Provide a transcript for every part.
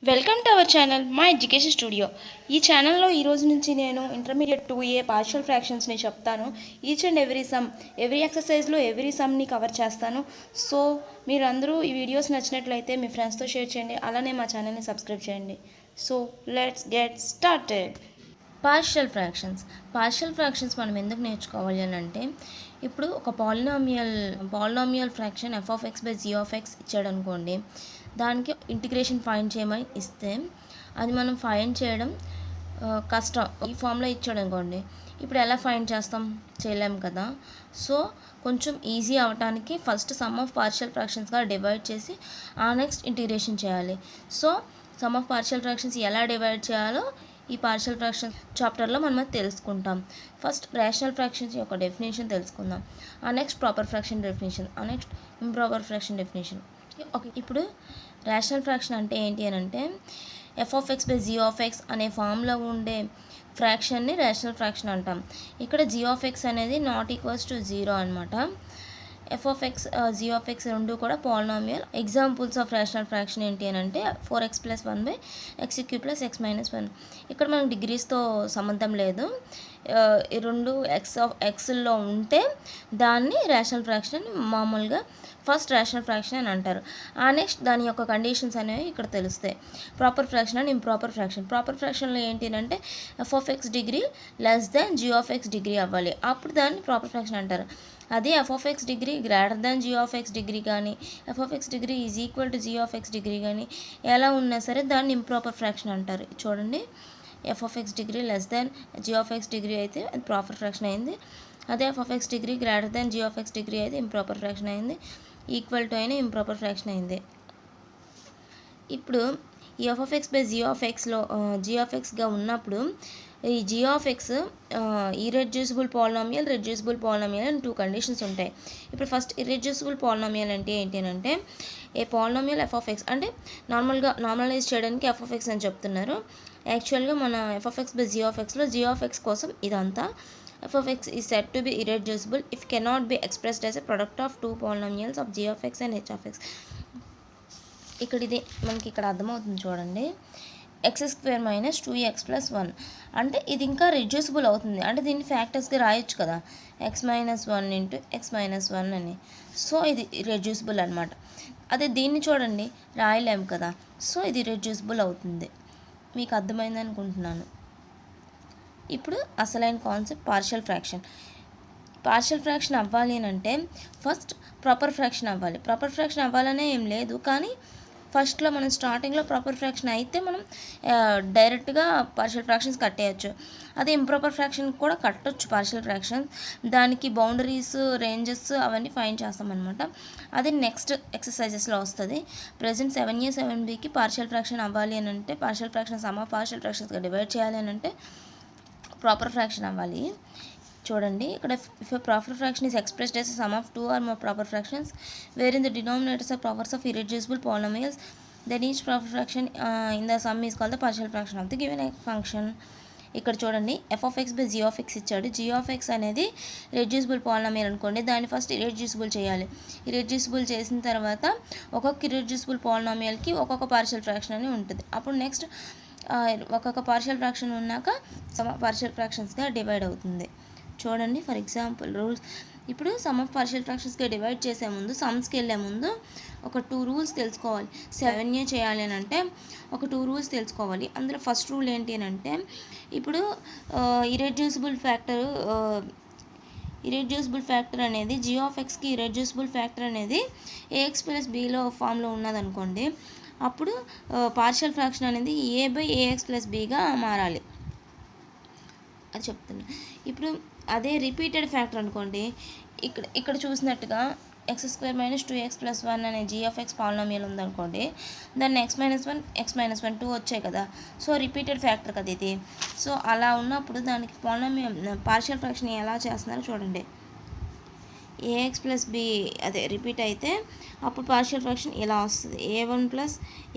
Welcome to our channel మా education studio. ఈ ఛానల్లో ఈరోజు నుంచి నేను ఇంటర్మీడియట్ 2A పార్షియల్ ఫ్రాక్షన్స్ని చెప్తాను. ఈచ్ అండ్ ఎవ్రీ ఎక్సర్సైజ్లో ఎవ్రీ సమ్ని కవర్ చేస్తాను. సో మీరందరూ ఈ వీడియోస్ నచ్చినట్లయితే మీ ఫ్రెండ్స్తో షేర్ చేయండి, అలానే మా ఛానల్ని సబ్స్క్రైబ్ చేయండి. So let's get started. Partial fractions మనం ఎందుకు నేర్చుకోవాలి అని అంటే, ఇప్పుడు ఒక పాలినామియల్ ఫ్రాక్షన్ f(x/g) ఇచ్చాడు అనుకోండి, దానికి ఇంటిగ్రేషన్ ఫైండ్ చేయమని ఇస్తే అది మనం ఫైండ్ చేయడం కష్టం. ఈ ఫామ్లో ఇచ్చాడు అనుకోండి, ఇప్పుడు ఎలా ఫైండ్ చేయలేం కదా. సో కొంచెం ఈజీ అవడానికి ఫస్ట్ సమ్ ఆఫ్ పార్షియల్ ఫ్రాక్షన్స్గా డివైడ్ చేసి ఆ నెక్స్ట్ ఇంటిగ్రేషన్ చేయాలి. So sum of partial fractions ఎలా డివైడ్ చేయాలో ఈ పార్షియల్ ఫ్రాక్షన్ చాప్టర్లో మనం తెలుసుకుంటాం. ఫస్ట్ రేషనల్ ఫ్రాక్షన్స్ యొక్క డెఫినేషన్ తెలుసుకుందాం, ఆ నెక్స్ట్ ప్రాపర్ ఫ్రాక్షన్ డెఫినేషన్, ఆ next improper fraction definition. Okay, ఇప్పుడు రేషనల్ ఫ్రాక్షన్ అంటే ఏంటి అని అంటే, f(x/g) అనే ఫామ్లో ఉండే ఫ్రాక్షన్ని రేషనల్ ఫ్రాక్షన్ అంటాం. ఇక్కడ g అనేది ≠0 అనమాట. f(g) రెండు కూడా polynomial. Examples of rational fraction ఏంటి అని అంటే 4x + 1/x³ + x - 1. ఇక్కడ మనకు డిగ్రీస్తో సంబంధం లేదు. ఈ రెండు ఎక్స్లో ఉంటే దాన్ని రేషనల్ ఫ్రాక్షన్ అని మామూలుగా ఫస్ట్ రేషనల్ ఫ్రాక్షన్ అని అంటారు. ఆ నెక్స్ట్ దాని యొక్క కండిషన్స్ అనేవి ఇక్కడ తెలుస్తాయి. Proper fraction and improper fraction. Proper ఫ్రాక్షన్లో ఏంటి అంటే f(x) డిగ్రీ g) డిగ్రీ అవ్వాలి, అప్పుడు దాన్ని ప్రాపర్ ఫ్రాక్షన్ అంటారు. అదే f(x) డిగ్రీ g) డిగ్రీ కానీ f(x) డిగ్రీ =g) డిగ్రీ కానీ ఎలా ఉన్నా సరే దాన్ని ఇంప్రాపర్ ఫ్రాక్షన్ అంటారు. చూడండి, f(x) డిగ్రీ g) డిగ్రీ అయితే అది ప్రాపర్ ఫ్రాక్షన్ అయింది. అదే f(x) డిగ్రీ g) డిగ్రీ అయితే ఇంప్రాపర్ ఫ్రాక్షన్ అయింది. ఈక్వల్ టు అయినా ఇంప్రాపర్ ఫ్రాక్షన్ అయింది. ఇప్పుడు ఈ f(x/g)లో gగా ఉన్నప్పుడు ఈ g irreducible polynomial, reducible polynomial అని 2 కండిషన్స్ ఉంటాయి. ఇప్పుడు ఫస్ట్ ఇర్రెడ్యూసిబుల్ పాలినామియల్ అంటే ఏంటి అంటే, ఏ పాలినామియల్ f(x) అంటే నార్మలైజ్ చేయడానికి f(x) అని చెప్తున్నారు. యాక్చువల్గా మన f(x/g)లో g కోసం ఇదంతా. f(x) is said to be irreducible if cannot be expressed as a product of two polynomials of g and h. ఇక్కడ ఇది మనకి ఇక్కడ అర్థమవుతుంది చూడండి, x² - 2x + 1 అంటే ఇది ఇంకా రెడ్యూసిబుల్ అవుతుంది. అంటే దీన్ని ఫ్యాక్టర్స్గా రాయొచ్చు కదా, x - 1 × x - 1 అని. సో ఇది రెడ్యూసిబుల్ అనమాట. అదే దీన్ని చూడండి, రాయలేము కదా, సో ఇది రెడ్యూసిబుల్ అవుతుంది. మీకు అర్థమైంది అనుకుంటున్నాను. ఇప్పుడు అసలైన కాన్సెప్ట్ పార్షియల్ ఫ్రాక్షన్ అవ్వాలి అని అంటే ఫస్ట్ ప్రాపర్ ఫ్రాక్షన్ అవ్వాలి. ప్రాపర్ ఫ్రాక్షన్ అవ్వాలనే ఏం లేదు, కానీ ఫస్ట్లో మనం స్టార్టింగ్లో ప్రాపర్ ఫ్రాక్షన్ అయితే మనం డైరెక్ట్గా పార్షియల్ ఫ్రాక్షన్స్ కట్టేయచ్చు. అదే ఇంప్రాపర్ ఫ్రాక్షన్ కూడా కట్టొచ్చు పార్షియల్ ఫ్రాక్షన్, దానికి బౌండరీస్, రేంజెస్ అవన్నీ ఫైండ్ చేస్తామన్నమాట. అది నెక్స్ట్ ఎక్సర్సైజెస్లో వస్తుంది. ప్రజెంట్ 7A 7Bకి పార్షియల్ ఫ్రాక్షన్ అవ్వాలి అని అంటే, partial fraction sum of partial ఫ్రాక్షన్స్గా డివైడ్ చేయాలి అని అంటే ప్రాపర్ ఫ్రాక్షన్ అవ్వాలి. చూడండి, ఇక్కడ if a proper fraction is expressed as a sum of two or more proper fractions wherein the denominators are powers of irreducible polynomials, then each proper fraction in the sum is called the partial fraction of the given function. ఇక్కడ చూడండి, f(x/g) ఇచ్చాడు. g అనేది reducible polynomial అనుకోండి, దాన్ని first irreducible చేయాలి. Irreducible చేసిన తర్వాత ఒక్కొక్క ఇర్రెడ్యూసిబుల్ పాలినామియల్కి ఒక్కొక్క పార్షియల్ ఫ్రాక్షన్ అని ఉంటుంది. అప్పుడు నెక్స్ట్ ఒక్కొక్క పార్షియల్ ఫ్రాక్షన్ ఉన్నాక పార్షియల్ ఫ్రాక్షన్స్గా డివైడ్ అవుతుంది. చూడండి, ఫర్ ఎగ్జాంపుల్ రూల్స్. ఇప్పుడు సమ్ ఆఫ్ పార్షియల్ ఫ్రాక్షన్స్గా డివైడ్ చేసే ముందు, సమ్స్కి వెళ్ళే ముందు ఒక 2 రూల్స్ తెలుసుకోవాలి. 7A చేయాలి అని అంటే ఒక 2 రూల్స్ తెలుసుకోవాలి. అందులో ఫస్ట్ రూల్ ఏంటి అని అంటే, ఇప్పుడు ఇర్రెడ్యూసిబుల్ ఫ్యాక్టర్ అనేది gకి ఇర్రెడ్యూసిబుల్ ఫ్యాక్టర్ అనేది ax + bలో ఫామ్లో ఉన్నదనుకోండి, అప్పుడు పార్షియల్ ఫ్రాక్షన్ అనేది a/ax + bగా మారాలి అది చెప్తున్నా. ఇప్పుడు అదే రిపీటెడ్ ఫ్యాక్టర్ అనుకోండి, ఇక్కడ చూసినట్టుగా x² - 2x + 1 అనే g పాలినామియల్ ఉందనుకోండి, దాన్ని x - 1 2 వచ్చాయి కదా. సో రిపీటెడ్ ఫ్యాక్టర్ కదా ఇది. సో అలా ఉన్నప్పుడు దానికి పార్షియల్ ఫ్రాక్షన్ ఎలా చేస్తున్నారో చూడండి. ax + b అదే రిపీట్ అయితే అప్పుడు పార్షియల్ ఫ్రాక్షన్ ఇలా వస్తుంది, a1 +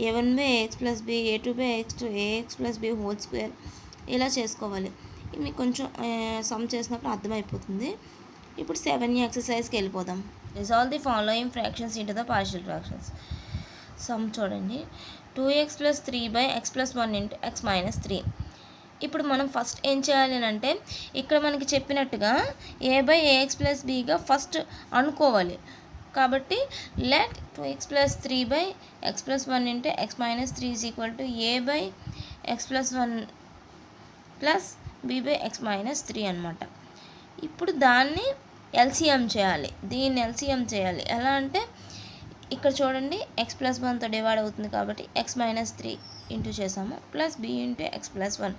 a1/ax + b a2/ax + b (2) ఇలా చేసుకోవాలి. మీకు కొంచెం సమ్ చేసినప్పుడు అర్థమైపోతుంది. ఇప్పుడు 7A ఎక్సర్సైజ్కి వెళ్ళిపోదాం. Resolve the following fractions into the partial fractions. Some చూడండి, 2x plus 3 by x plus 1 into x minus 3. ఇప్పుడు మనం ఫస్ట్ ఏం చేయాలి అని అంటే ఇక్కడ మనకి చెప్పినట్టుగా ఏ బై ఏఎక్స్ ప్లస్ బీగా ఫస్ట్ అనుకోవాలి. కాబట్టి let 2x plus 3 by x plus 1 into x minus 3 is equal to a by x plus 1 plus b by x minus 3 అనమాట. ఇప్పుడు దాన్ని ఎల్సిఎం చేయాలి. దీన్ని ఎల్సిఎం చేయాలి ఎలా అంటే ఇక్కడ చూడండి ఎక్స్ ప్లస్ 1తో డివైడ్ అవుతుంది కాబట్టి ఎక్స్ మైనస్ 3 ఇంటూ చేసాము plus b into x plus 1.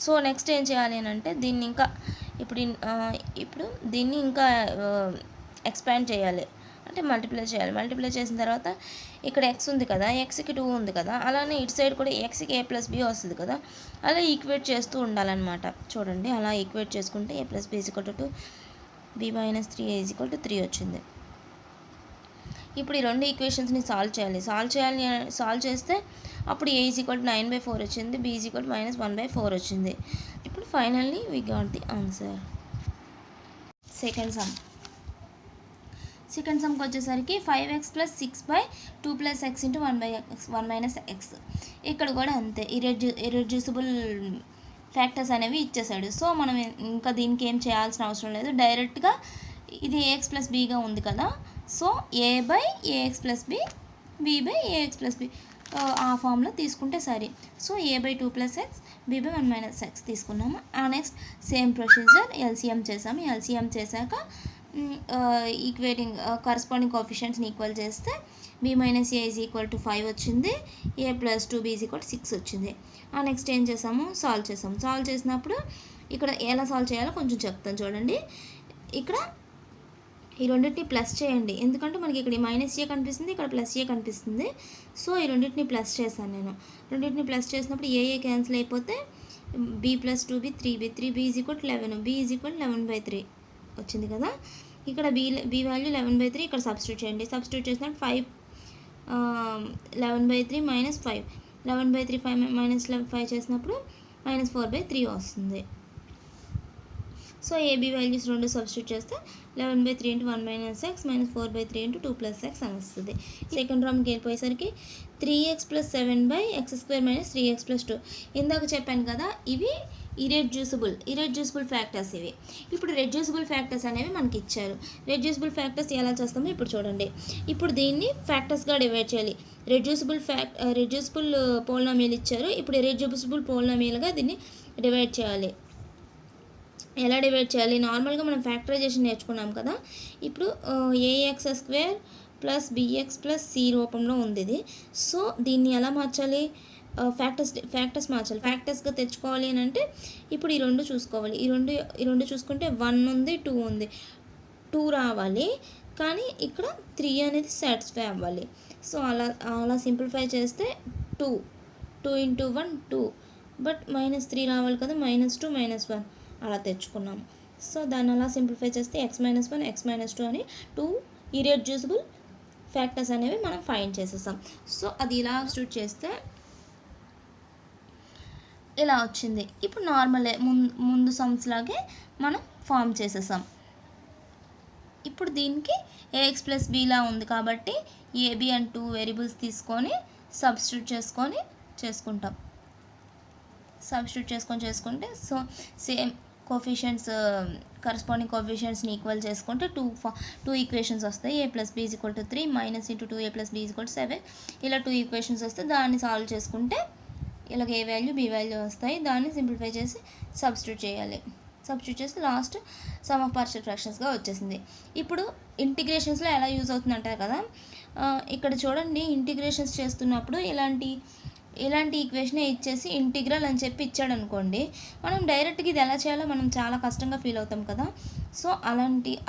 So next ఏం చేయాలి అని అంటే దీన్ని ఇంకా ఇప్పుడు దీన్ని ఇంకా ఎక్స్పాండ్ చేయాలి అంటే మల్టిప్లై చేయాలి. మల్టిప్లై చేసిన తర్వాత ఇక్కడ ఎక్స్ ఉంది కదా, ఎక్స్కి 2 ఉంది కదా, అలానే ఇటు సైడ్ కూడా ఎక్స్కి ఏ ప్లస్ బి వస్తుంది కదా, అలా ఈక్వేట్ చేస్తూ ఉండాలన్నమాట. చూడండి అలా ఈక్వేట్ చేసుకుంటే a plus b is equal to 2, b minus 3 is equal to 3 వచ్చింది. ఇప్పుడు ఈ రెండు ఈక్వేషన్స్ని సాల్వ్ చేయాలి. సాల్వ్ చేస్తే అప్పుడు ఏ ఈజ్ ఈక్వల్ టు 9/4 వచ్చింది, బి ఈజ్ ఈక్వల్ టు -1/4 వచ్చింది. ఇప్పుడు finally we got the answer. Second సమ్కి వచ్చేసరికి 5x plus 6/2 plus x into 1 minus x. ఇక్కడ కూడా అంతే, ఇర్రెడ్యూసిబుల్ ఫ్యాక్టర్స్ అనేవి ఇచ్చేసాడు. సో మనం ఇంకా దీనికి ఏం చేయాల్సిన అవసరం లేదు, డైరెక్ట్గా ఇది ఏఎక్స్ ప్లస్ బీగా ఉంది కదా, so a by a x plus b, b by a x plus b ఆ ఫామ్లో తీసుకుంటే సరే. So a by 2 plus x, b by 1 minus x తీసుకున్నాము. నెక్స్ట్ సేమ్ ప్రొసీజర్ ఎల్సిఎం చేసాము. ఎల్సిఎం చేశాక ఈక్వేటింగ్ కరస్పాండింగ్ కోఎఫిషియంట్స్ని ఈక్వల్ చేస్తే b minus a is equal to 5 వచ్చింది, a plus 2 is equal to 6 వచ్చింది. నెక్స్ట్ ఏం చేసాము, సాల్వ్ చేసాము. సాల్వ్ చేసినప్పుడు ఇక్కడ ఎలా సాల్వ్ చేయాలో కొంచెం చెప్తాను చూడండి. ఇక్కడ ఈ రెండింటిని ప్లస్ చేయండి, ఎందుకంటే మనకి ఇక్కడ మైనస్ ఏ కనిపిస్తుంది, ఇక్కడ ప్లస్ ఏ కనిపిస్తుంది. సో ఈ రెండింటిని ప్లస్ చేశాను నేను. రెండింటిని ప్లస్ చేసినప్పుడు ఏ క్యాన్సిల్ అయిపోతే b plus 2b 3b is equal to 11, b is equal to 11/3 వచ్చింది కదా. ఇక్కడ బి వాల్యూ 11/3 ఇక్కడ సబ్స్టిట్యూట్ చేయండి. సబ్స్టిట్యూట్ చేసినప్పుడు 11/3 మైనస్ 5, 11/3 5 మైనస్ 5 చేసినప్పుడు -4/3 వస్తుంది. సో ఏబీ వాల్యూస్ రెండు సబ్స్టిట్యూట్ చేస్తే 11/3 into 1 minus X -4/3 into 2 plus X అని వస్తుంది. సెకండ్ రామ్కి వెళ్ళిపోయేసరికి 3x plus 7/x² minus 3x plus 2. ఇందాక చెప్పాను కదా, ఇవి ఇరెడ్యూసిబుల్ ఫ్యాక్టర్స్ ఇవి. ఇప్పుడు రెడ్యూసిబుల్ ఫ్యాక్టర్స్ అనేవి మనకి ఇచ్చారు. రెడ్యూసిబుల్ ఫ్యాక్టర్స్ ఎలా చేస్తామో ఇప్పుడు చూడండి. ఇప్పుడు దీన్ని ఫ్యాక్టర్స్గా డివైడ్ చేయాలి. రెడ్యూసిబుల్ పోలినామియల్ ఇచ్చారు, ఇప్పుడు ఇరెడ్యూసిబుల్ పోలినామియల్గా దీన్ని డివైడ్ చేయాలి. ఎలా డివైడ్ చేయాలి, నార్మల్గా మనం ఫ్యాక్టరైజేషన్ నేర్చుకున్నాం కదా. ఇప్పుడు ax² plus bx plus c రూపంలో ఉంది ఇది. సో దీన్ని ఎలా మార్చాలి, ఫ్యాక్టర్స్ మార్చాలి. ఫ్యాక్టర్స్గా తెచ్చుకోవాలి అని అంటే ఇప్పుడు ఈ రెండు చూసుకోవాలి. ఈ రెండు చూసుకుంటే 1 ఉంది, 2 ఉంది, 2 రావాలి, కానీ ఇక్కడ 3 అనేది సాటిస్ఫై అవ్వాలి. సో అలా సింప్లిఫై చేస్తే 2 ఇంటూ 1 2, బట్ -3 రావాలి కదా, -2 -1 అలా తెచ్చుకున్నాం. సో దాన్ని అలా సింప్లిఫై చేస్తే x-1 x-2 అని 2 ఇర్రెడ్యూసిబుల్ ఫ్యాక్టర్స్ అనేవి మనం ఫైండ్ చేసేసాం. సో అది ఇలా సబ్స్టిట్యూట్ చేస్తే ఇలా వచ్చింది. ఇప్పుడు నార్మలే ముందు సమ్స్ లాగే మనం ఫామ్ చేసేసాం. ఇప్పుడు దీనికి ఏఎక్స్ ప్లస్ బీలా ఉంది కాబట్టి ఏబి అండ్ 2 వేరియబుల్స్ తీసుకొని సబ్స్టిట్యూట్ చేసుకుంటాం. సబ్స్టిట్యూట్ చేసుకుంటే సో సేమ్ కోఫిషియంట్స్ కరస్పాండింగ్ కోఫిషియంట్స్ని ఈక్వల్ చేసుకుంటే 2 ఈక్వేషన్స్ వస్తాయి. A plus b is equal to 3 minus into 2a plus b is equal to 7. ఇలా 2 ఈక్వేషన్స్ వస్తే దాన్ని సాల్వ్ చేసుకుంటే ఇలాగ ఏ వాల్యూ బి వాల్యూ వస్తాయి. దాన్ని సింప్లిఫై చేసి సబ్స్టిట్యూట్ చేయాలి. సబ్స్టిట్యూట్ చేసి లాస్ట్ సమ్ ఆఫ్ పార్షియల్ ఫ్రాక్షన్స్గా వచ్చేసింది. ఇప్పుడు ఇంటిగ్రేషన్స్లో ఎలా యూజ్ అవుతుంది అంటారు కదా, ఇక్కడ చూడండి ఇంటిగ్రేషన్స్ చేస్తున్నప్పుడు ఇలాంటి ఈక్వేషనే ఇచ్చేసి ఇంటిగ్రల్ అని చెప్పి ఇచ్చాడు అనుకోండి, మనం డైరెక్ట్గా ఇది ఎలా చేయాలో మనం చాలా కష్టంగా ఫీల్ అవుతాం కదా. సో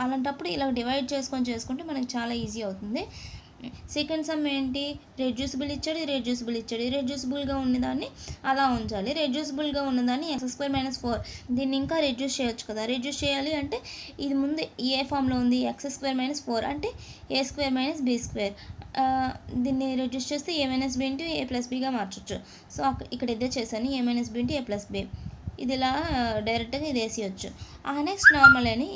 అలాంటప్పుడు ఇలా డివైడ్ చేసుకుంటే మనకి చాలా ఈజీ అవుతుంది. సెకండ్ సమ్ ఏంటి, రెడ్యూసిబుల్ ఇచ్చాడు, రెడ్యూసిబుల్గా ఉన్నదాన్ని అలా ఉంచాలి. రెడ్యూసిబుల్గా ఉన్నదాన్ని x² - 4 దీన్ని ఇంకా రెడ్యూస్ చేయొచ్చు కదా. రెడ్యూస్ చేయాలి అంటే ఇది ముందు ఏ ఫామ్లో ఉంది, x² - 4 అంటే a² - b². దీన్ని రెడ్యూస్ చేస్తే a - b into a plus బీగా మార్చొచ్చు. సో ఇక్కడ ఇదే చేశాను, a - b into a plus b. ఇది ఇలా డైరెక్ట్గా ఇది వేసేయచ్చు. నెక్స్ట్ నార్మల్ అని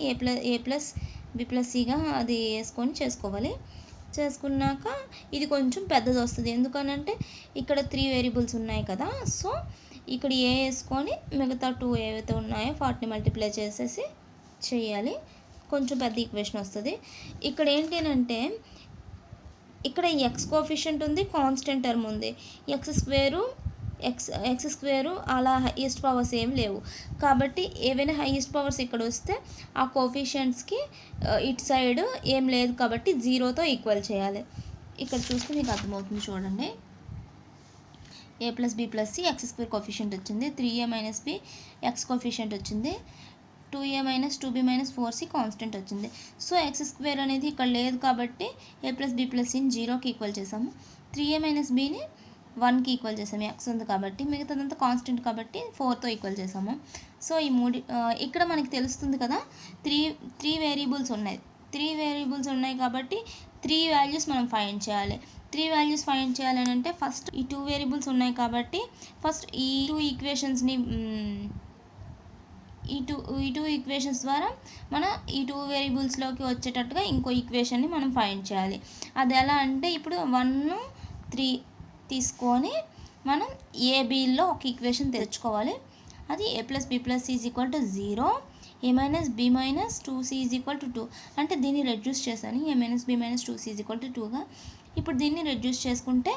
a ప్లస్ b ప్లస్ సిగా అది వేసుకొని చేసుకోవాలి. చేసుకున్నాక ఇది కొంచెం పెద్దది వస్తుంది. ఎందుకనంటే ఇక్కడ 3 వేరియబుల్స్ ఉన్నాయి కదా, సో ఇక్కడ ఏ వేసుకొని మిగతా 2 ఏవైతే ఉన్నాయో వాటిని మల్టిప్లై చేసేసి చేయాలి. కొంచెం పెద్ద ఈక్వేషన్ వస్తుంది. ఇక్కడ ఏంటి అంటే ఇక్కడ ఎక్స్ కోఎఫిషియంట్ ఉంది, కాన్స్టెంట్ టర్మ్ ఉంది. ఎక్స్ స్క్వేరు అలా హైయెస్ట్ పవర్స్ ఏం లేవు కాబట్టి ఏవైనా హైయెస్ట్ పవర్స్ ఇక్కడ వస్తే ఆ కోఎఫిషియంట్స్కి ఇటు సైడ్ ఏం లేదు కాబట్టి 0తో ఈక్వల్ చేయాలి. ఇక్కడ చూస్తే మీకు అర్థమవుతుంది చూడండి. a + b + c X square coefficient వచ్చింది, 3a - b ఎక్స్ కోఎఫిషియంట్ వచ్చింది, 2a - 2b - 4c కాన్స్టెంట్ వచ్చింది. సో ఎక్స్ స్క్వేర్ అనేది ఇక్కడ లేదు కాబట్టి a + b + cని 0కి ఈక్వల్ చేసాము, 3a - bని 1కి ఈక్వల్ చేసాము, ఎక్స్ ఉంది కాబట్టి. మిగతాదంతా కాన్స్టెంట్ కాబట్టి 4తో ఈక్వల్ చేసాము. సో ఈ ఇక్కడ మనకి తెలుస్తుంది కదా, త్రీ వేరియబుల్స్ ఉన్నాయి. 3 వేరియబుల్స్ ఉన్నాయి కాబట్టి 3 వాల్యూస్ మనం ఫైండ్ చేయాలి. 3 వాల్యూస్ ఫైండ్ చేయాలని అంటే ఫస్ట్ ఈ 2 వేరియబుల్స్ ఉన్నాయి కాబట్టి ఫస్ట్ ఈ 2 ఈక్వేషన్స్ని ఈ టూ ఈక్వేషన్స్ ద్వారా మన ఈ 2 వేరియబుల్స్లోకి వచ్చేటట్టుగా ఇంకో ఈక్వేషన్ని మనం ఫైండ్ చేయాలి. అది ఎలా అంటే ఇప్పుడు 1, 3 తీసుకొని మనం ఏబిలో ఒక ఈక్వేషన్ తెచ్చుకోవాలి. అది a + b + c = 0, a - b - 2c = 2. అంటే దీన్ని రెడ్యూస్ చేశాను, a - b - 2c = 2గా. ఇప్పుడు దీన్ని రెడ్యూస్ చేసుకుంటే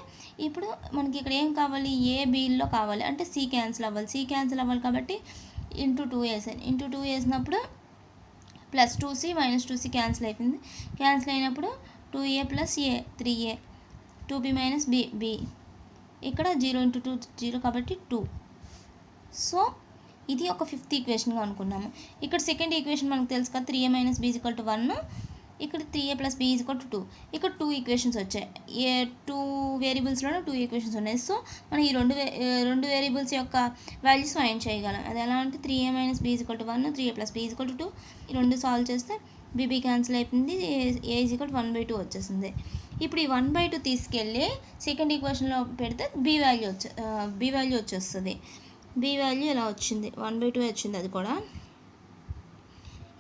ఇప్పుడు మనకి ఇక్కడ ఏం కావాలి, ఏబిలో కావాలి అంటే c క్యాన్సిల్ అవ్వాలి కాబట్టి ఇంటూ 2 వేసాను. ఇంటూ 2 వేసినప్పుడు +2c - 2c క్యాన్సిల్ అయిపోయింది. క్యాన్సిల్ అయినప్పుడు 2a + a 3a, 2b - b ఇక్కడ 0 × 2 0 కాబట్టి 2. సో ఇది ఒక 5th ఈక్వేషన్గా అనుకున్నాము. ఇక్కడ సెకండ్ ఈక్వేషన్ మనకు తెలుసు కదా, 3a - b = 1, ఇక్కడ 3a + b = 2. ఇక్కడ 2 ఈక్వేషన్స్ వచ్చాయి. 2 వేరియబుల్స్లోనే 2 ఈక్వేషన్స్ ఉన్నాయి. సో మనం ఈ రెండు వేరియబుల్స్ యొక్క వాల్యూస్ ఫైండ్ చేయగలం. అది ఎలా అంటే 3a - b = 1, 3a + b = 2. ఈ రెండు సాల్వ్ చేస్తే bb క్యాన్సిల్ అయిపోయింది, a = 1/2 వచ్చేసింది. ఇప్పుడు ఈ 1/2 తీసుకెళ్ళి సెకండ్ ఈక్వేషన్లో పెడితే b వాల్యూ వచ్చేస్తుంది. b వాల్యూ ఇలా వచ్చింది, 1/2 వచ్చింది అది కూడా.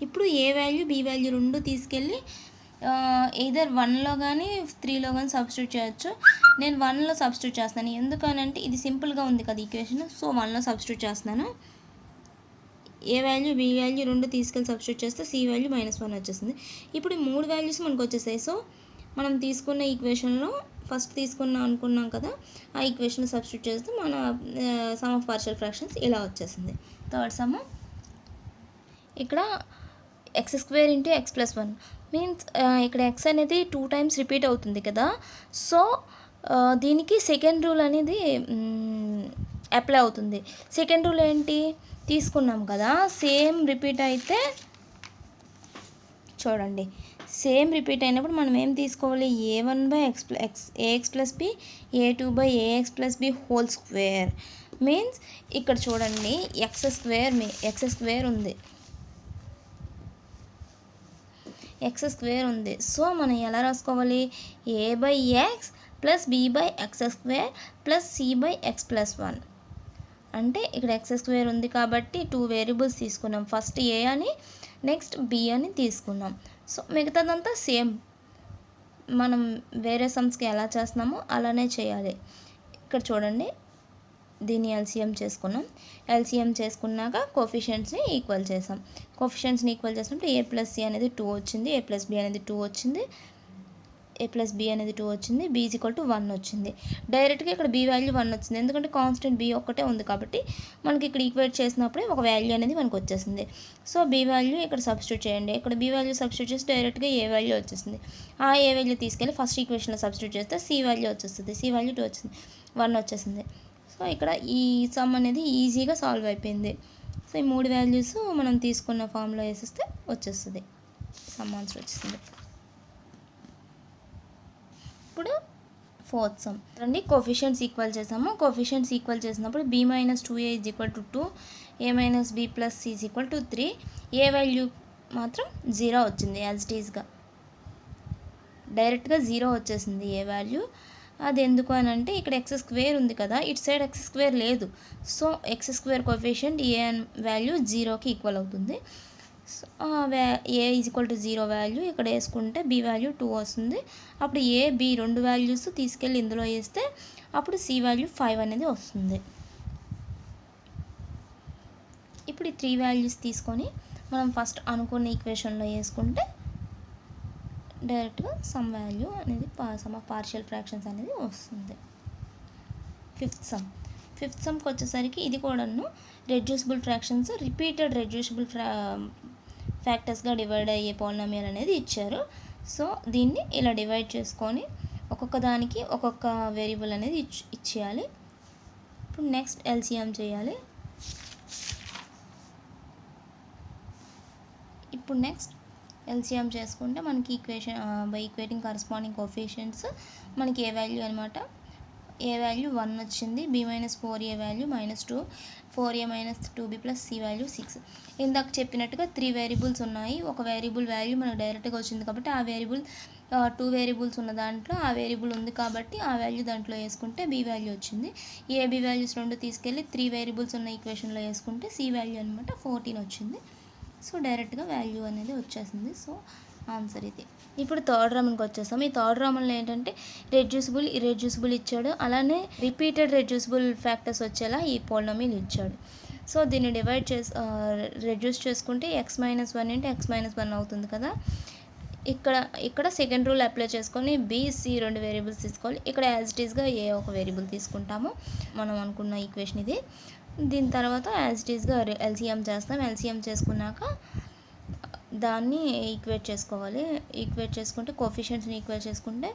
ఇప్పుడు ఏ వాల్యూ b వాల్యూ రెండు తీసుకెళ్ళి ఎయిదర్ 1లో కానీ 3లో కానీ సబ్స్టిట్యూట్ చేయొచ్చు. నేను 1లో సబ్స్టిట్యూట్ చేస్తాను, ఎందుకనంటే ఇది సింపుల్గా ఉంది కదా ఈక్వేషన్. సో 1లో సబ్స్టిట్యూట్ చేస్తున్నాను. ఏ వాల్యూ b వాల్యూ రెండు తీసుకెళ్ళి సబ్స్టిట్యూట్ చేస్తే c వాల్యూ -1 వచ్చేసింది. ఇప్పుడు ఈ 3 వాల్యూస్ మనకు వచ్చేసాయి. సో మనం తీసుకున్న ఈక్వేషన్లో ఫస్ట్ అనుకున్నాం కదా, ఆ ఈక్వేషన్ సబ్స్టిట్యూట్ చేస్తే మన సమ్ ఆఫ్ పార్షియల్ ఫ్రాక్షన్స్ ఇలా వచ్చేసింది. థర్డ్ సమ్ ఇక్కడ x² × x + 1 మీన్స్ ఇక్కడ x అనేది 2 టైమ్స్ రిపీట్ అవుతుంది కదా. సో దీనికి సెకండ్ రూల్ అనేది అప్లై అవుతుంది. సెకండ్ రూల్ ఏంటి, తీసుకున్నాం కదా, సేమ్ రిపీట్ అయితే చూడండి, సేమ్ రిపీట్ అయినప్పుడు మనం ఏం తీసుకోవాలి, a1/ax + b, a2/ax + b whole square. Means ఇక్కడ చూడండి x² ఉంది. సో మనం ఎలా రాసుకోవాలి, a/x + b/x² + c/x + 1. అంటే ఇక్కడ x² ఉంది కాబట్టి 2 వేరియబుల్స్ తీసుకున్నాం. ఫస్ట్ a అని, నెక్స్ట్ b అని తీసుకున్నాం. సో మిగతాదంతా సేమ్, మనం వేరే సమ్స్కి ఎలా చేస్తున్నామో అలానే చేయాలి. ఇక్కడ చూడండి, దీన్ని ఎల్సిఎం చేసుకున్నాక కోఎఫిషియంట్స్ని ఈక్వల్ చేసాం. కోఎఫిషియంట్స్ని ఈక్వల్ చేసినప్పుడు a + c అనేది 2 వచ్చింది, a + b అనేది 2 వచ్చింది, b = 1 వచ్చింది. డైరెక్ట్గా ఇక్కడ b వాల్యూ 1 వచ్చింది, ఎందుకంటే కాన్స్టెంట్ b ఒక్కటే ఉంది కాబట్టి మనకి ఇక్కడ ఈక్వేట్ చేసినప్పుడే ఒక వాల్యూ అనేది మనకు వచ్చేసింది. సో b వాల్యూ ఇక్కడ సబ్స్టిట్యూట్ చేయండి. ఇక్కడ b వాల్యూ సబ్స్టిట్యూట్ చేసి డైరెక్ట్గా a వాల్యూ వచ్చేసింది. ఆ a వాల్యూ తీసుకెళ్ళి ఫస్ట్ ఈక్వేషన్లో సబ్స్టిట్యూట్ చేస్తే c వాల్యూ వచ్చేస్తుంది. c వాల్యూ 2 వచ్చింది, 1 వచ్చేసింది. సో ఇక్కడ ఈ సమ్ అనేది ఈజీగా సాల్వ్ అయిపోయింది. సో ఈ 3 వాల్యూస్ మనం తీసుకున్న ఫామ్లో వేసేస్తే వచ్చేస్తుంది, సమ్ ఆన్సర్ వచ్చేసింది. ఇప్పుడు 4th సమ్ రండి, కోఎఫిషియంట్స్ ఈక్వల్ చేసాము. కోఎఫిషియంట్స్ ఈక్వల్ చేసినప్పుడు b - 2a = 2, a - b + c = 3. A value మాత్రం 0 వచ్చింది, యాజ్ ఇట్ ఈస్గా డైరెక్ట్గా 0 వచ్చేసింది ఏ వాల్యూ. అది ఎందుకు అని అంటే ఇక్కడ x² ఉంది కదా, ఇటు సైడ్ x² లేదు. So x² coefficient a value 0కి ఈక్వల్ అవుతుంది. So A is equal to 0 value ఇక్కడ వేసుకుంటే బి వాల్యూ 2 వస్తుంది. అప్పుడు ఏ బి రెండు వాల్యూస్ తీసుకెళ్ళి ఇందులో వేస్తే అప్పుడు సి వాల్యూ 5 అనేది వస్తుంది. ఇప్పుడు ఈ 3 వాల్యూస్ తీసుకొని మనం ఫస్ట్ అనుకున్న ఈక్వేషన్లో వేసుకుంటే డైరెక్ట్గా సమ్ వాల్యూ అనేది సమ్ ఆఫ్ పార్షియల్ ఫ్రాక్షన్స్ అనేది వస్తుంది. ఫిఫ్త్ సమ్కి వచ్చేసరికి ఇది కూడాను రెడ్యూసిబుల్ ఫ్రాక్షన్స్ రిపీటెడ్ రెడ్యూసిబుల్ ఫ్యాక్టర్స్గా డివైడ్ అయ్యే పాలినామియల్ అనేది ఇచ్చారు. సో దీన్ని ఇలా డివైడ్ చేసుకొని ఒక్కొక్క దానికి ఒక్కొక్క వేరియబుల్ అనేది ఇచ్చేయాలి. ఇప్పుడు నెక్స్ట్ ఎల్సిఎం చేయాలి. ఇప్పుడు నెక్స్ట్ ఎల్సిఎం చేసుకుంటే మనకి equation by equating corresponding coefficients మనకి ఏ వాల్యూ అనమాట, ఏ వాల్యూ 1 వచ్చింది, b minus 4a value -2, 4a minus 2b plus c value 6. ఇందాక చెప్పినట్టుగా 3 వేరియబుల్స్ ఉన్నాయి. ఒక వేరియబుల్ వాల్యూ మనకు డైరెక్ట్గా వచ్చింది కాబట్టి ఆ వేరియబుల్ 2 వేరియబుల్స్ ఉన్న దాంట్లో ఆ వేరియబుల్ ఉంది కాబట్టి ఆ వాల్యూ దాంట్లో వేసుకుంటే బి వాల్యూ వచ్చింది. ఏబి వాల్యూస్ రెండు తీసుకెళ్ళి 3 వేరియబుల్స్ ఉన్న ఈక్వేషన్లో వేసుకుంటే సి వాల్యూ అనమాట 14 వచ్చింది. సో డైరెక్ట్గా వాల్యూ అనేది వచ్చేసింది. సో ఆన్సర్ ఇది. ఇప్పుడు థర్డ్ రామన్కి వచ్చేస్తాం. ఈ థర్డ్ రామన్లో ఏంటంటే రెడ్యూసిబుల్ ఇర్రెడ్యూసిబుల్ ఇచ్చాడు, అలానే రిపీటెడ్ రెడ్యూసిబుల్ ఫ్యాక్టర్స్ వచ్చేలా ఈ పోలినామియల్ ఇచ్చాడు. సో దీన్ని డివైడ్ రెడ్యూస్ చేసుకుంటే x-1 ఇంటూ x-1 అవుతుంది కదా. ఇక్కడ సెకండ్ రూల్ అప్లై చేసుకొని బి సి రెండు వేరియబుల్స్ తీసుకోవాలి. ఇక్కడ యాజ్ ఇట్ ఈస్గా ఏ ఒక వేరియబుల్ తీసుకుంటాము. మనం అనుకున్న ఈక్వేషన్ ఇది. దీని తర్వాత యాజ్ ఇట్ ఈస్గా ఎల్సిఎం చేస్తాం. ఎల్సిఎం చేసుకున్నాక దాన్ని ఈక్వేట్ చేసుకోవాలి. ఈక్వేట్ చేసుకుంటే కోఎఫిషియంట్స్ని ఈక్వేట్ చేసుకుంటే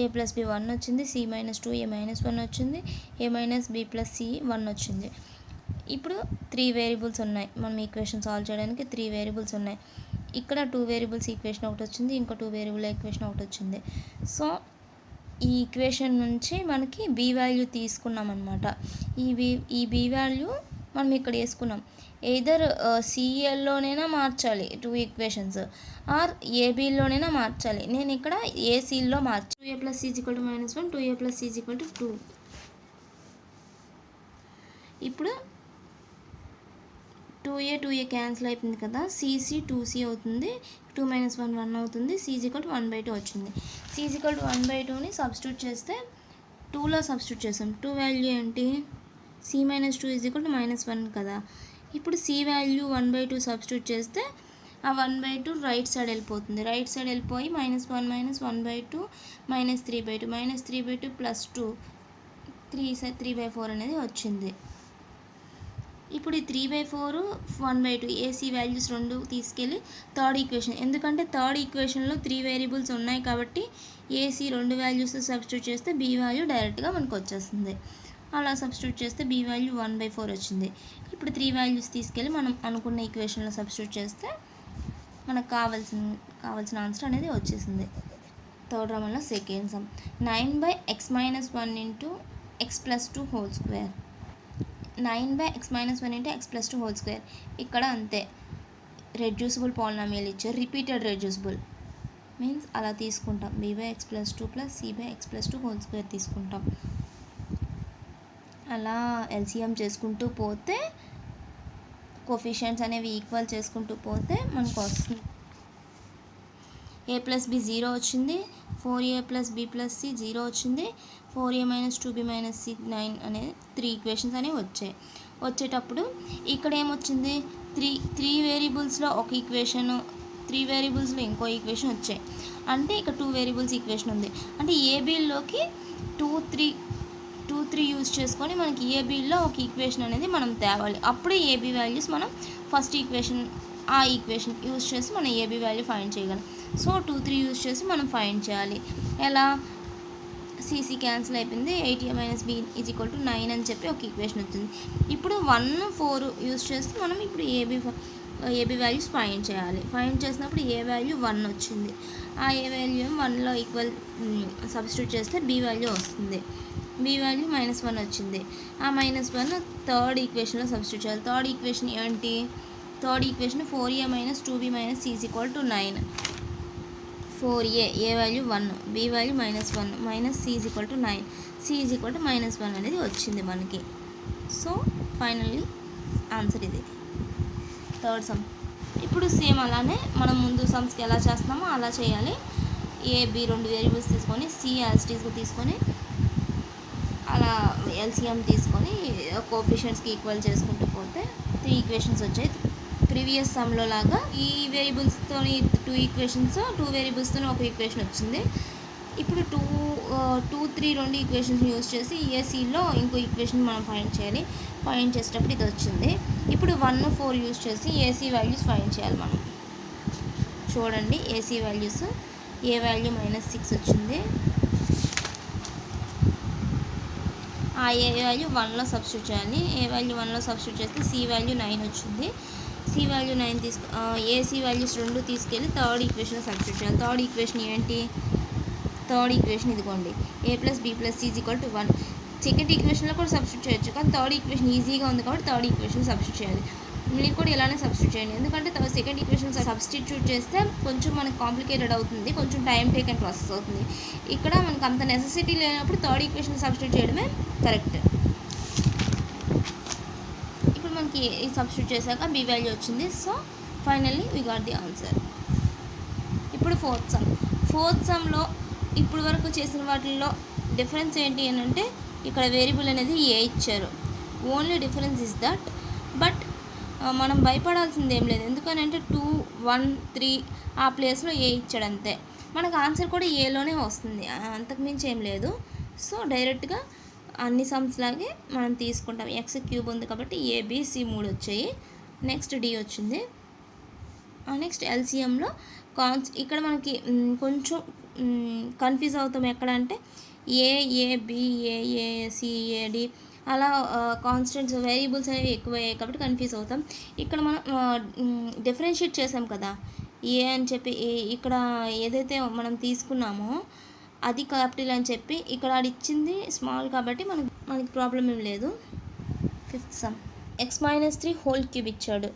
ఏ ప్లస్ బి 1 వచ్చింది, సి మైనస్ 2 ఏ మైనస్ 1 వచ్చింది, ఏ మైనస్ బి ప్లస్ సి 1 వచ్చింది. ఇప్పుడు 3 వేరియబుల్స్ ఉన్నాయి. మనం ఈక్వేషన్ సాల్వ్ చేయడానికి 3 వేరియబుల్స్ ఉన్నాయి. ఇక్కడ 2 వేరియబుల్స్ ఈక్వేషన్ ఒకటి వచ్చింది, ఇంకో 2 వేరియబుల్ ఈక్వేషన్ ఒకటి వచ్చింది. సో ఈ ఈక్వేషన్ నుంచి మనకి బి వాల్యూ తీసుకున్నాం అనమాట. ఈ బి వాల్యూ మనం ఇక్కడ వేసుకున్నాం. ఎయిదర్ సిఎల్లోనైనా మార్చాలి 2 ఈక్వేషన్స్, ఆర్ ఏబీలోనైనా మార్చాలి. నేను ఇక్కడ ఏసీలో మార్చాలి. 2a plus c equal to -1, 2a plus c equal to 2. ఇప్పుడు 2a క్యాన్సిల్ అయిపోయింది కదా, సిసి 2c అవుతుంది, 2 మైనస్ 1 1 అవుతుంది, సి ఈక్వల్ టు 1/2 వచ్చింది. సి ఈక్వల్ టు 1/2ని సబ్స్టిట్యూట్ చేస్తే 2లో సబ్స్టిట్యూట్ చేస్తాం. 2 వాల్యూ ఏంటి, సి మైనస్ 2 ఈక్వల్ టు -1 కదా. ఇప్పుడు సి వాల్యూ 1/2 సబ్స్టిట్యూట్ చేస్తే ఆ 1/2 రైట్ సైడ్ వెళ్ళిపోతుంది. రైట్ సైడ్ వెళ్ళిపోయి -1 -1/2 -3/2 ప్లస్ 2 3/4 అనేది వచ్చింది. ఇప్పుడు ఈ 3/4 1/2 ఏసీ వాల్యూస్ రెండు తీసుకెళ్ళి థర్డ్ ఈక్వేషన్, ఎందుకంటే థర్డ్ ఈక్వేషన్లో 3 వేరియబుల్స్ ఉన్నాయి కాబట్టి ఏసీ రెండు వాల్యూస్ సబ్స్టిట్యూట్ చేస్తే బి వాల్యూ డైరెక్ట్గా మనకు వచ్చేస్తుంది. అలా సబ్స్టిట్యూట్ చేస్తే బి వాల్యూ 1/4 వచ్చింది. ఇప్పుడు 3 వాల్యూస్ తీసుకెళ్ళి మనం అనుకున్న ఈక్వేషన్లో సబ్స్టిట్యూట్ చేస్తే మనకు కావాల్సిన ఆన్సర్ అనేది వచ్చేసింది. థర్డ్ రామన్లో second sum 9/x-1 into x+2 whole square. 9/x-1 into x+2 whole square. ఇక్కడ అంతే, రెడ్యూసిబుల్ పాలినామియల్ ఇచ్చారు, రిపీటెడ్ రెడ్యూసిబుల్ మీన్స్ అలా తీసుకుంటాం. b/x+2 plus c/x+2 whole square తీసుకుంటాం. అలా ఎల్సిఎం చేసుకుంటూ పోతే కోఎఫిషియంట్స్ అనేవి ఈక్వల్ చేసుకుంటూ పోతే మనకు వస్తుంది. a ప్లస్ బి 0 వచ్చింది, 4a plus B plus C 0 వచ్చింది, 4a minus 2b minus C 9 అనేది 3 ఈక్వేషన్స్ అనేవి వచ్చాయి. వచ్చేటప్పుడు ఇక్కడ ఏమొచ్చింది, 3 వేరియబుల్స్లో ఒక ఈక్వేషన్, 3 వేరియబుల్స్లో ఇంకో ఈక్వేషన్ వచ్చాయి. అంటే ఇక్కడ 2 వేరియబుల్స్ ఈక్వేషన్ ఉంది. అంటే ఏబీలోకి 2 3 యూజ్ చేసుకొని మనకి ఏబీలో ఒక ఈక్వేషన్ అనేది మనం తేవాలి. అప్పుడే ఏబీ వాల్యూస్ మనం ఫస్ట్ ఈక్వేషన్ ఆ ఈక్వేషన్ యూజ్ చేసి మనం ఏబీ వాల్యూ ఫైండ్ చేయగలం. సో 2 3 యూజ్ చేసి మనం ఫైండ్ చేయాలి. ఎలా, సిసి క్యాన్సిల్ అయిపోయింది, 8a minus b is equal to 9 అని చెప్పి ఒక ఈక్వేషన్ వచ్చింది. ఇప్పుడు 1 4 యూజ్ చేస్తే మనం ఇప్పుడు ఏబీ వాల్యూస్ ఫైండ్ చేయాలి. ఫైండ్ చేసినప్పుడు ఏ వాల్యూ 1 వచ్చింది. ఆ ఏ వాల్యూ 1లో ఈక్వల్ సబ్స్టిట్యూట్ చేస్తే బి వాల్యూ వస్తుంది. బి వాల్యూ -1 వచ్చింది. ఆ -1 థర్డ్ ఈక్వేషన్లో సబ్స్టిట్యూట్ చేయాలి. థర్డ్ ఈక్వేషన్ ఏంటి, third equation 4a minus 2b minus c is equal to 9. 4a a value 1, b value -1 minus c is equal to 9, c is equal to -1 అనేది వచ్చింది మనకి. So finally answer ఇది third sum. ఇప్పుడు same అలానే మనం ముందు సమ్స్కి ఎలా చేస్తున్నామో అలా చేయాలి. ఏ బి 2 వేరియబుల్స్ తీసుకొని సి యాజ్ ఇట్ ఈస్గా తీసుకొని అలా ఎల్సిఎం తీసుకొని కోఎఫిషియెంట్స్కి ఈక్వల్ చేసుకుంటూ పోతే 3 ఈక్వేషన్స్ వచ్చాయి. ప్రీవియస్ సమ్లో లాగా ఈ వేరియబుల్స్తో 2 ఈక్వేషన్స్, 2 వేరియబుల్స్తో ఒక ఈక్వేషన్ వచ్చింది. ఇప్పుడు 2, 3 2 ఈక్వేషన్స్ యూజ్ చేసి ఏసీలో ఇంకో ఈక్వేషన్ మనం ఫైండ్ చేయాలి. ఫైండ్ చేసేటప్పుడు ఇది వచ్చింది. ఇప్పుడు 1, 4 యూజ్ చేసి ఏసీ వాల్యూస్ ఫైండ్ చేయాలి మనం. చూడండి ఏసీ వాల్యూస్. ఏ వాల్యూ -6 వచ్చింది. ఆ ఏ వాల్యూ 1లో సబ్స్టిట్యూట్ చేయాలి. ఏ వాల్యూ 1లో సబ్స్టిట్యూట్ చేస్తే సి వాల్యూ 9 వచ్చింది. సి వాల్యూ 9 ఏసీ వాల్యూస్ 2 తీసుకెళ్ళి థర్డ్ ఈక్వేషన్ సబ్స్టిట్యూట్ చేయాలి. థర్డ్ ఈక్వేషన్ ఏంటి? థర్డ్ ఈక్వేషన్ ఇదిగోండి, a + b + c = 1. సెకండ్ ఈక్వేషన్లో కూడా సబ్స్టిట్యూట్ చేయొచ్చు, కానీ థర్డ్ ఈక్వేషన్ ఈజీగా ఉంది కాబట్టి థర్డ్ ఈక్వేషన్ సబ్స్టిట్యూట్ చేయాలి. మీరు కూడా ఇలానే సబ్స్టిట్యూట్ చేయండి, ఎందుకంటే సెకండ్ ఈక్వేషన్ సబ్స్టిట్యూట్ చేస్తే కొంచెం మనకు కాంప్లికేటెడ్ అవుతుంది, కొంచెం టైం టేకన్ ప్రాసెస్ అవుతుంది. ఇక్కడ మనకు అంత నెసెసిటీ లేనప్పుడు థర్డ్ ఈక్వేషన్ సబ్స్టిట్యూట్ చేయడమే కరెక్ట్. ఇప్పుడు మనకి ఈ సబ్స్టిట్యూట్ చేశాక బి వాల్యూ వచ్చింది. So finally we got the answer. ఇప్పుడు ఫోర్త్ సమ్లో ఇప్పుడు వరకు చేసిన వాటిల్లో డిఫరెన్స్ ఏంటి అని అంటే ఇక్కడ వేరియబుల్ అనేది ఏ ఇచ్చారు. Only difference is that. But మనం భయపడాల్సింది ఏం లేదు, ఎందుకనంటే 2, 1, 3 ఆ ప్లేస్లో ఏ ఇచ్చాడు అంతే. మనకు ఆన్సర్ కూడా ఏలోనే వస్తుంది, అంతకుమించి ఏం లేదు. సో డైరెక్ట్గా అన్ని సమ్స్ లాగే మనం తీసుకుంటాం. x³ ఉంది కాబట్టి ఏబిసి 3 వచ్చాయి. నెక్స్ట్ డి వచ్చింది. నెక్స్ట్ ఎల్సిఎంలో ఇక్కడ మనకి కొంచెం కన్ఫ్యూజ్ అవుతాం. ఎక్కడ అంటే ఏబి ఏఏసిఏడి అలా కాన్స్టెంట్స్ వేరియబుల్స్ అనేవి ఎక్కువయ్యాయి కాబట్టి కన్ఫ్యూజ్ అవుతాం. ఇక్కడ మనం డిఫరెన్షియేట్ చేసాం కదా, ఏ అని చెప్పి ఇక్కడ ఏదైతే మనం తీసుకున్నామో అది క్యాపిటల్ అని చెప్పి ఇక్కడ అది ఇచ్చింది స్మాల్ కాబట్టి మనకి ప్రాబ్లం ఏం లేదు. Fifth sum x-3 whole cube ఇచ్చాడు.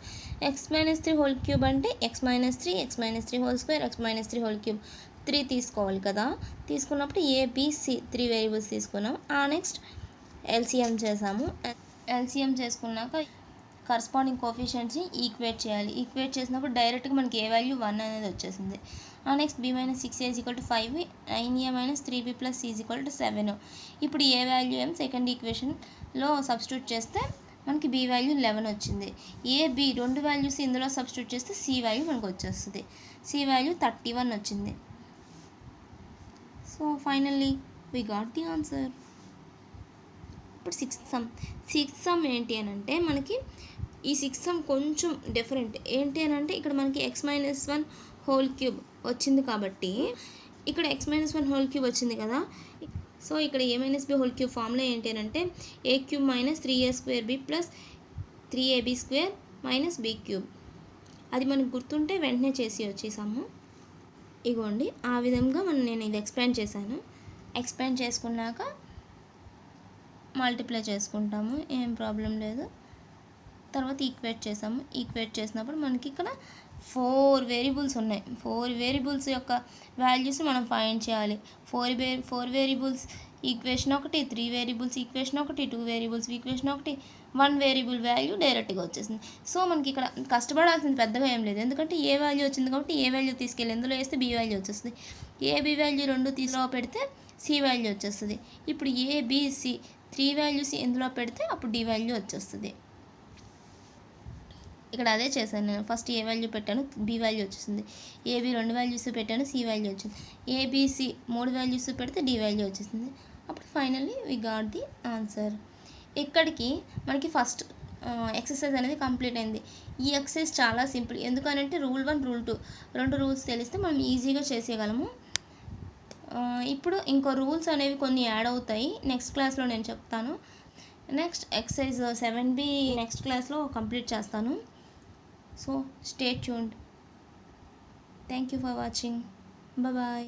x-3 హోల్ క్యూబ్ అంటే x-3, x-3 whole square, x-3 whole cube 3 తీసుకోవాలి కదా. తీసుకున్నప్పుడు ఏబిసి 3 వేరియబుల్స్ తీసుకున్నాం. నెక్స్ట్ ఎల్సిఎం చేసాము. ఎల్సిఎం చేసుకున్నాక కరస్పాండింగ్ కోఎఫిషియెంట్స్ని ఈక్వేట్ చేయాలి. ఈక్వేట్ చేసినప్పుడు డైరెక్ట్గా మనకి ఏ వాల్యూ 1 అనేది వచ్చేసింది. Next b - 6a = 5, 9a - 3b + c = 7. ఇప్పుడు ఏ వాల్యూ సెకండ్ ఈక్వేషన్లో సబ్స్టిట్యూట్ చేస్తే మనకి బి వాల్యూ 11 వచ్చింది. బి 2 వాల్యూస్ ఇందులో సబ్స్టిట్యూట్ చేస్తే సి వాల్యూ మనకు వచ్చేస్తుంది. సి వాల్యూ 31 వచ్చింది. So finally we got the answer. ఇప్పుడు సిక్స్త్ సమ్ ఏంటి అని అంటే మనకి ఈ సిక్స్త్ సమ్ కొంచెం డిఫరెంట్. ఏంటి అని అంటే ఇక్కడ మనకి x-1 హోల్ క్యూబ్ వచ్చింది కాబట్టి ఇక్కడ x-1 హోల్ క్యూబ్ వచ్చింది కదా. సో ఇక్కడ a - b whole cube formula ఏంటి అని అంటే a³ - 3a² b + 3ab² - b³. అది మనకు గుర్తుంటే వెంటనే చేసి వచ్చేసాము. ఇగోండి ఆ విధంగా నేను ఇది ఎక్స్పాండ్ చేశాను. ఎక్స్పాండ్ చేసుకున్నాక మల్టిప్లై చేసుకుంటాము, ఏం ప్రాబ్లం లేదు. తర్వాత ఈక్వేట్ చేసాము. ఈక్వేట్ చేసినప్పుడు మనకి ఇక్కడ 4 వేరియబుల్స్ ఉన్నాయి. 4 వేరియబుల్స్ యొక్క వాల్యూస్ మనం ఫైండ్ చేయాలి. 4 వేరియబుల్స్ ఈక్వేషన్ ఒకటి, 3 వేరియబుల్స్ ఈక్వేషన్ ఒకటి, 2 వేరియబుల్స్ ఈక్వేషన్ ఒకటి, 1 వేరియబుల్ వాల్యూ డైరెక్ట్గా వచ్చేసింది. సో మనకి ఇక్కడ కష్టపడాల్సింది పెద్దగా ఏం లేదు, ఎందుకంటే ఏ వాల్యూ వచ్చింది కాబట్టి ఏ వాల్యూ తీసుకెళ్ళి ఎందులో వేస్తే బి వాల్యూ వచ్చేస్తుంది. ఏబి వాల్యూ 2 తీసులో పెడితే సి వాల్యూ వచ్చేస్తుంది. ఇప్పుడు ఏబిసి 3 వాల్యూస్ ఎందులో పెడితే అప్పుడు డి వాల్యూ వచ్చేస్తుంది. ఇక్కడ అదే చేశాను నేను. ఫస్ట్ ఏ వాల్యూ పెట్టాను, బి వాల్యూ వచ్చేసింది. ఏబి 2 వాల్యూస్ పెట్టాను, సి వాల్యూ వచ్చింది. ఏబిసి 3 వాల్యూస్ పెడితే డి వాల్యూ వచ్చేసింది. అప్పుడు finally we got the answer. ఇక్కడికి మనకి ఫస్ట్ ఎక్సర్సైజ్ అనేది కంప్లీట్ అయింది. ఈ ఎక్సర్సైజ్ చాలా సింపుల్, ఎందుకనంటే రూల్ 1, రూల్ 2 2 రూల్స్ తెలిస్తే మనం ఈజీగా చేసేయగలము. ఇప్పుడు ఇంకో రూల్స్ అనేవి కొన్ని యాడ్ అవుతాయి, నెక్స్ట్ క్లాస్లో నేను చెప్తాను. నెక్స్ట్ ఎక్సర్సైజ్ 7B నెక్స్ట్ క్లాస్లో కంప్లీట్ చేస్తాను. So stay tuned. Thank you for watching. Bye bye.